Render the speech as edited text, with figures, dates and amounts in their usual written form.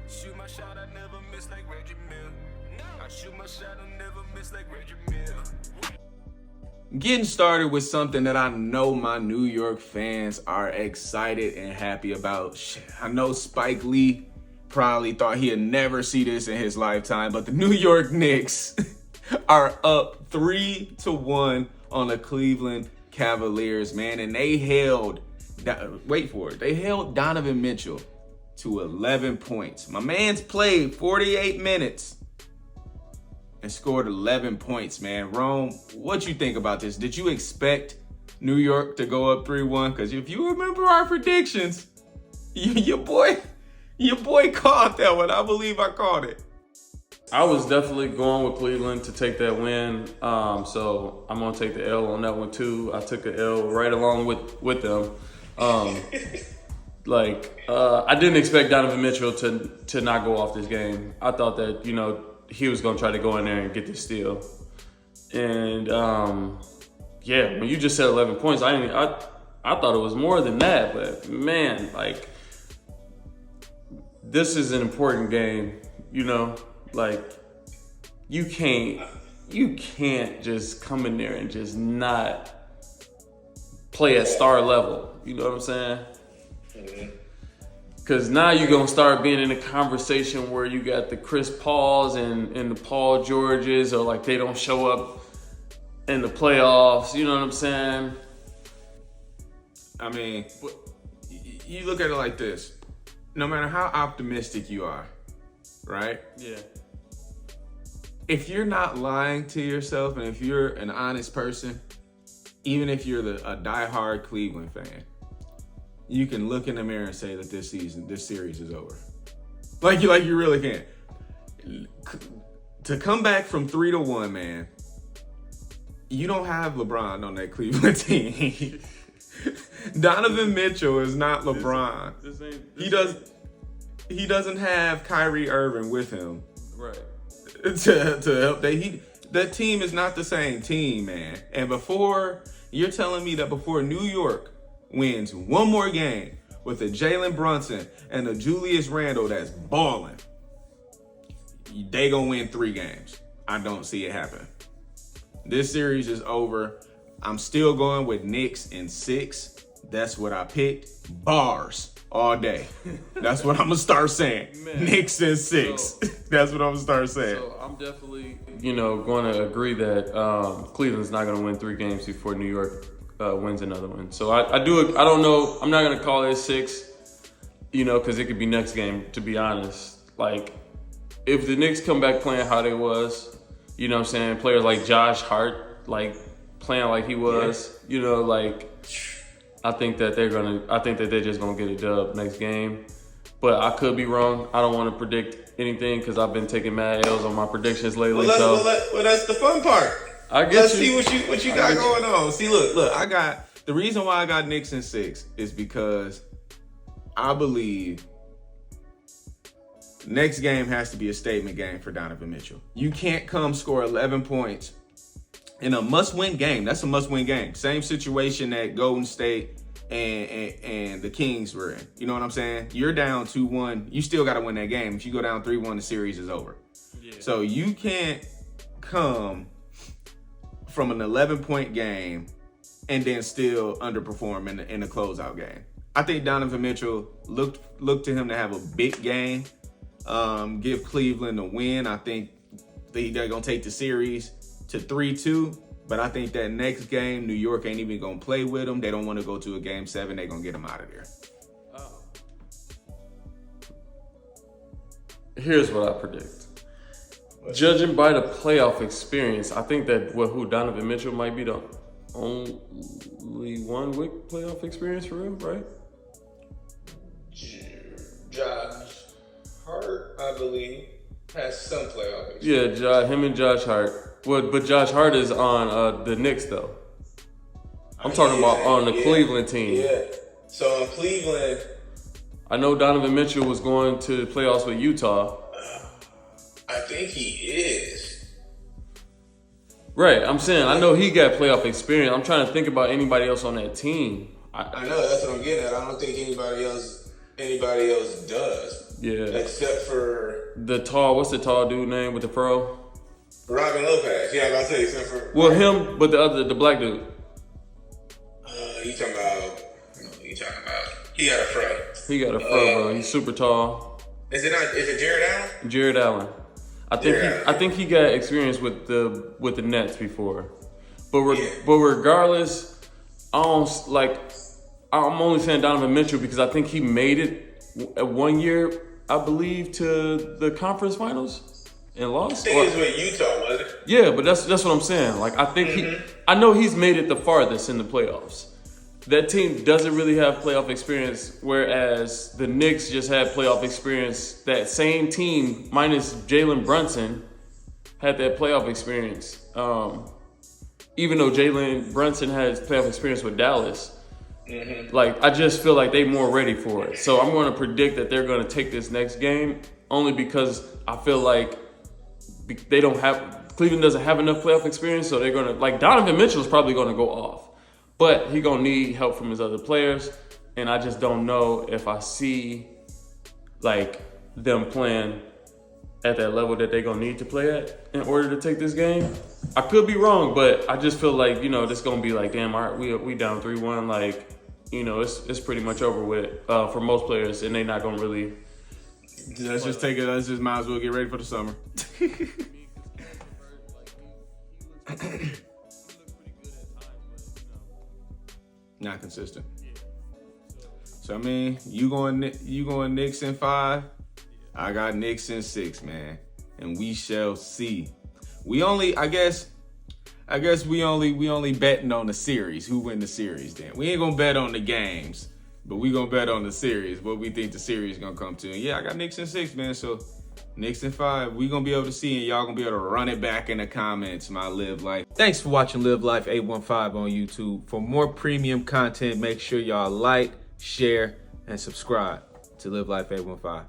Shoot my shot, I never miss like Reggie Miller. I shoot my shot, I never miss like Reggie Miller. Getting started with something that I know my New York fans are excited and happy about. I know Spike Lee probably thought he'd never see this in his lifetime, but the New York Knicks are up 3-1 on the Cleveland Cavaliers, man. And they held, wait for it, they held Donovan Mitchell to 11 points. My man's played 48 minutes and scored 11 points, man. Rome, what you think about this? Did you expect New York to go up 3-1? Because if you remember our predictions, your boy called that one. I believe I called it. I was definitely going with Cleveland to take that win. So I'm going to take the L on that one too. I took the L right along with them. I didn't expect Donovan Mitchell to not go off this game. I thought that, he was going to try to go in there and get the steal. And, when you just said 11 points, I thought it was more than that. But, man, this is an important game, you can't just come in there and just not play at star level. You know what I'm saying? Mm-hmm. Because now you're going to start being in a conversation where you got the Chris Pauls and the Paul Georges, or they don't show up in the playoffs. You know what I'm saying? I mean, you look at it like this. No matter how optimistic you are, right? Yeah. If you're not lying to yourself and if you're an honest person, even if you're a diehard Cleveland fan, you can look in the mirror and say that this series is over. Like you really can. To come back from 3-1, man, you don't have LeBron on that Cleveland team. Donovan Mitchell is not LeBron. He doesn't have Kyrie Irving with him. Right. To help. That team is not the same team, man. And you're telling me that before New York wins one more game with a Jalen Brunson and a Julius Randle that's balling, they gonna win 3 games. I don't see it happen. This series is over. I'm still going with Knicks in 6. That's what I picked. Bars all day. That's what I'm gonna start saying. Man. Knicks in 6. That's what I'm gonna start saying. So I'm definitely, going to agree that Cleveland's not going to win 3 games before New York wins another one. So I don't know. I'm not going to call it 6, because it could be next game, to be honest. If the Knicks come back playing how they was, what I'm saying? Players like Josh Hart, playing like he was, I think that they're just going to get a dub next game. But I could be wrong. I don't want to predict anything because I've been taking mad L's on my predictions lately. Well, that's the fun part. Let's see what you got going on. See, look. The reason why I got Knicks in 6 is because I believe next game has to be a statement game for Donovan Mitchell. You can't come score 11 points in a must-win game. That's a must-win game. Same situation that Golden State and the Kings were in. You know what I'm saying? You're down 2-1. You still got to win that game. If you go down 3-1, the series is over. Yeah. So you can't come from an 11-point game and then still underperform in the closeout game. I think Donovan Mitchell looked to him to have a big game. Give Cleveland a win. I think they're going to take the series to 3-2. But I think that next game, New York ain't even going to play with them. They don't want to go to a game 7. They're going to get them out of there. Oh. Here's what I predict. Judging by the playoff experience, I think that who Donovan Mitchell might be the only one with playoff experience for him, right? Josh Hart, I believe, has some playoff experience. Yeah, him and Josh Hart. But Josh Hart is on the Knicks, though. I'm talking about on the Cleveland team. Yeah. So in Cleveland, I know Donovan Mitchell was going to the playoffs with Utah. I think he is. Right. I'm saying I know he got playoff experience. I'm trying to think about anybody else on that team. I know, that's what I'm getting at. I don't think anybody else does. Yeah. Except for what's the tall dude name with the fro? Robin Lopez. Yeah, I was about to say except for. Well, him, but the black dude. You talking about? I know what you talking about? He got a fro. He got a fro, bro. He's super tall. Is it Jared Allen? Jared Allen. I think he got experience with the Nets before, but regardless, I'm only saying Donovan Mitchell because I think he made it 1 year, I believe, to the conference finals and lost. I think it was with Utah, was it? Yeah, but that's what I'm saying. Like I think I know he's made it the farthest in the playoffs. That team doesn't really have playoff experience, whereas the Knicks just had playoff experience. That same team, minus Jalen Brunson, had that playoff experience. Even though Jalen Brunson has playoff experience with Dallas, like I just feel like they're more ready for it. So I'm going to predict that they're going to take this next game, only because I feel like Cleveland doesn't have enough playoff experience, so they're going to, like Donovan Mitchell is probably going to go off. But he gonna need help from his other players, and I just don't know if I see like them playing at that level that they're gonna need to play at in order to take this game. I could be wrong, but I just feel like this gonna be like, damn, all right, we down 3-1, like it's pretty much over with for most players, and they're not gonna really. Let's just take it. Let's just might as well get ready for the summer. Not consistent. So I mean, you going Knicks in 5. I got Knicks in 6, man, and we shall see. I guess we only betting on the series. Who win the series? Then we ain't gonna bet on the games, but we gonna bet on the series. What we think the series gonna come to. And yeah, I got Knicks in 6, man. So Knicks in 5. We gonna be able to see, and y'all gonna be able to run it back in the comments. My Live Life. Thanks for watching Live Life 815 on YouTube. For more premium content, make sure y'all like, share, and subscribe to Live Life 815.